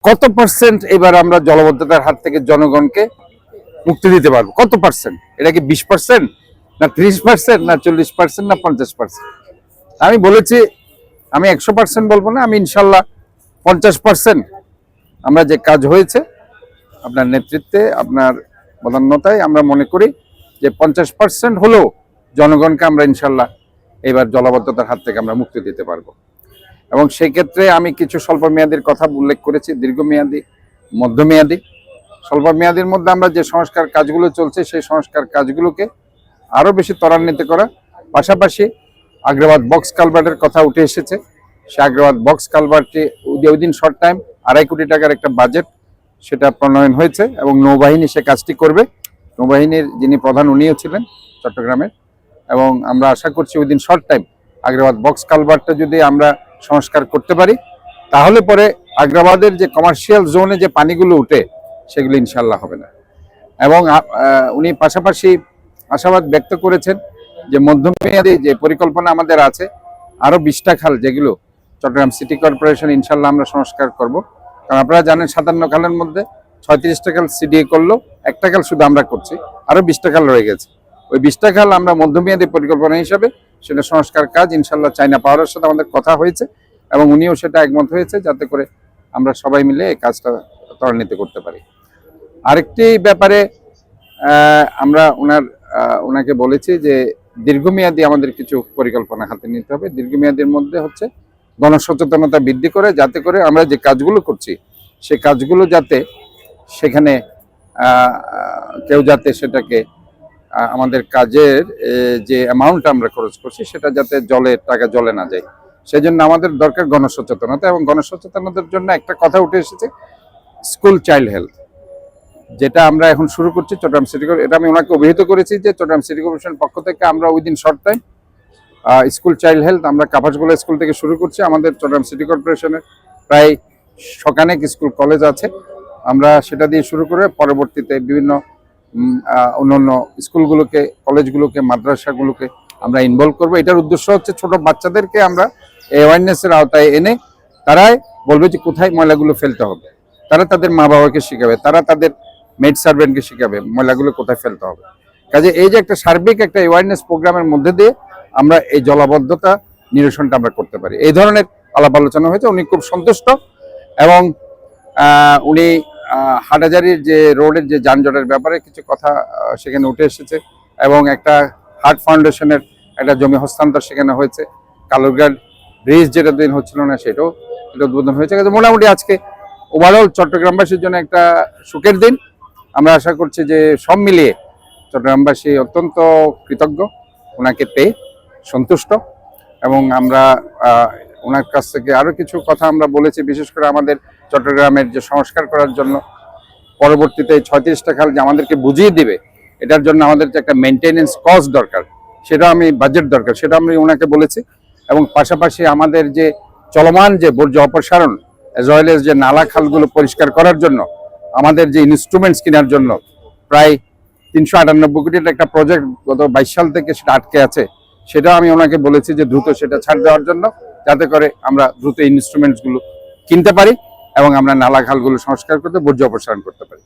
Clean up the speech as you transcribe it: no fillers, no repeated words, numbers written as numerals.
কত পার্সেন্ট এবার আমরা জলাবদ্ধতার হাত থেকে জনগণকে মুক্তি দিতে পারবো? কত পার্সেন্ট? এটা কি 20%, না 30%, না 40%, না 50%? আমি বলেছি আমি 100% বলবো না, আমি ইনশাল্লাহ 50% আমরা যে কাজ হয়েছে আপনার নেতৃত্বে, আপনার বদান্যতায় আমরা মনে করি যে 50% হলেও জনগণকে আমরা ইনশাল্লাহ এবার জলাবদ্ধতার হাত থেকে আমরা মুক্তি দিতে পারবো। এবং সেই ক্ষেত্রে আমি কিছু স্বল্প মেয়াদীর কথা উল্লেখ করেছি, দীর্ঘমেয়াদী, মধ্যমেয়াদী। স্বল্প মেয়াদীর মধ্যে আমরা যে সংস্কার কাজগুলো চলছে সেই সংস্কার কাজগুলোকে আরও বেশি ত্বরান্বিত করা, পাশাপাশি আগ্রাবাদ বক্স কালভার্টের কথা উঠে এসেছে। সে আগ্রাবাদ বক্স কালভার্টটি উইদিন শর্ট টাইম 2.5 কোটি টাকার একটা বাজেট সেটা প্রণয়ন হয়েছে এবং নৌবাহিনী সে কাজটি করবে। নৌবাহিনীর যিনি প্রধান উনিও ছিলেন চট্টগ্রামের, এবং আমরা আশা করছি within short time Agrabad box কালভার্টটা যদি আমরা সংস্কার করতে পারি তাহলে পরে আগ্রাবাদের যে কমার্শিয়াল জোনে যে পানিগুলো উঠে সেগুলো ইনশাল্লাহ হবে না। এবং উনি পাশাপাশি আশাবাদ ব্যক্ত করেছেন যে মধ্যমেয়াদী যে পরিকল্পনা আমাদের আছে আরও 20টা খাল যেগুলো চট্টগ্রাম সিটি কর্পোরেশন ইনশাল্লাহ আমরা সংস্কার করব। কারণ আপনারা জানেন 57 খালের মধ্যে 36টা খাল সিডিএ করলো, একটা খাল শুধু আমরা করছি, আরও 20টা খাল রয়ে গেছে। ওই 20টা খাল আমরা মধ্যমেয়াদী পরিকল্পনা হিসাবে সেটা সংস্কার কাজ ইনশাল্লাহ চায়না পাওয়ারের সাথে আমাদের কথা হয়েছে এবং উনিও সেটা একমত হয়েছে যাতে করে আমরা সবাই মিলে এই কাজটা ত্বরান্বিত করতে পারি। আরেকটি ব্যাপারে আমরা ওনাকে বলেছি যে দীর্ঘমেয়াদী আমাদের কিছু পরিকল্পনা হাতে নিতে হবে। দীর্ঘমেয়াদীর মধ্যে হচ্ছে গণসচেতনতা বৃদ্ধি করে, যাতে করে আমরা যে কাজগুলো করছি সেই কাজগুলো যাতে সেখানে কেউ যাতে সেটাকে আমাদের কাজের যে অ্যামাউন্ট আমরা খরচ করছি সেটা যাতে টাকা জলে না যায়, সেই জন্য আমাদের দরকার গণসচেতনতা। এবং গণসচেতনতার জন্য একটা কথা উঠে এসেছে, স্কুল চাইল্ড হেলথ, যেটা আমরা এখন শুরু করছি চট্টগ্রাম সিটি কর্পোরেশন। এটা আমি ওনাকে অভিহিত করেছি যে চট্টগ্রাম সিটি কর্পোরেশনের পক্ষ থেকে আমরা within short time school child health আমরা কাপাসগোলা স্কুল থেকে শুরু করছি। আমাদের চট্টগ্রাম সিটি কর্পোরেশনের প্রায় শখানেক স্কুল কলেজ আছে, আমরা সেটা দিয়ে শুরু করে পরবর্তীতে বিভিন্ন অন্যান্য স্কুলগুলোকে, কলেজগুলোকে, মাদ্রাসাগুলোকে আমরা ইনভলভ করবো। এটার উদ্দেশ্য হচ্ছে ছোট বাচ্চাদেরকে আমরা অ্যাওয়ারনেসের আওতায় এনে তারাই বলবে যে কোথায় ময়লাগুলো ফেলতে হবে, তারা তাদের মা বাবাকে শিখাবে, তারা তাদের মেড সার্ভেন্টকে শিখাবে ময়লাগুলো কোথায় ফেলতে হবে। কাজে এই যে একটা সার্বিক একটা অ্যাওয়ারনেস প্রোগ্রামের মধ্যে দিয়ে আমরা এই জলাবদ্ধতা নিরসনটা আমরা করতে পারি। এই ধরনের আলাপ আলোচনা হয়েছে, উনি খুব সন্তুষ্ট। এবং উনি হাটহাজারীর যে রোডের যে যানজটের ব্যাপারে কিছু কথা সেখানে উঠে এসেছে এবং একটা হার্ট ফাউন্ডেশনের একটা জমি হস্তান্তর সেখানে হয়েছে। কালুরঘাট ব্রিজ যেটা দিন হচ্ছিল না সেটাও উদ্বোধন হয়েছে। মোটামুটি আজকে ওভারঅল চট্টগ্রামবাসীর জন্য একটা সুখের দিন। আমরা আশা করছি যে সব মিলিয়ে চট্টগ্রামবাসী অত্যন্ত কৃতজ্ঞ, ওনাকে পেয়ে সন্তুষ্ট। এবং আমরা ওনার কাছ থেকে আরও কিছু কথা আমরা বলেছি, বিশেষ করে আমাদের চট্টগ্রামের যে সংস্কার করার জন্য পরবর্তীতে 36টা খাল যে আমাদেরকে বুঝিয়ে দিবে, এটার জন্য আমাদের যে একটা মেনটেনেন্স কস্ট দরকার, সেটা আমি বাজেট দরকার, সেটা আমি ওনাকে বলেছি। এবং পাশাপাশি আমাদের যে চলমান যে বর্জ্য অপসারণ অ্যাজ ওয়েল এজ যে নালা খালগুলো পরিষ্কার করার জন্য আমাদের যে ইনস্ট্রুমেন্টস কেনার জন্য প্রায় 398 কোটির একটা প্রজেক্ট গত 22 সাল থেকে সেটা আটকে আছে, সেটাও আমি ওনাকে বলেছি যে দ্রুত সেটা ছাড় দেওয়ার জন্য, যাতে করে আমরা দ্রুত ইনস্ট্রুমেন্টসগুলো কিনতে পারি এবং আমরা নালা খালগুলো সংস্কার করতে, বর্জ্য অপসারণ করতে পারি।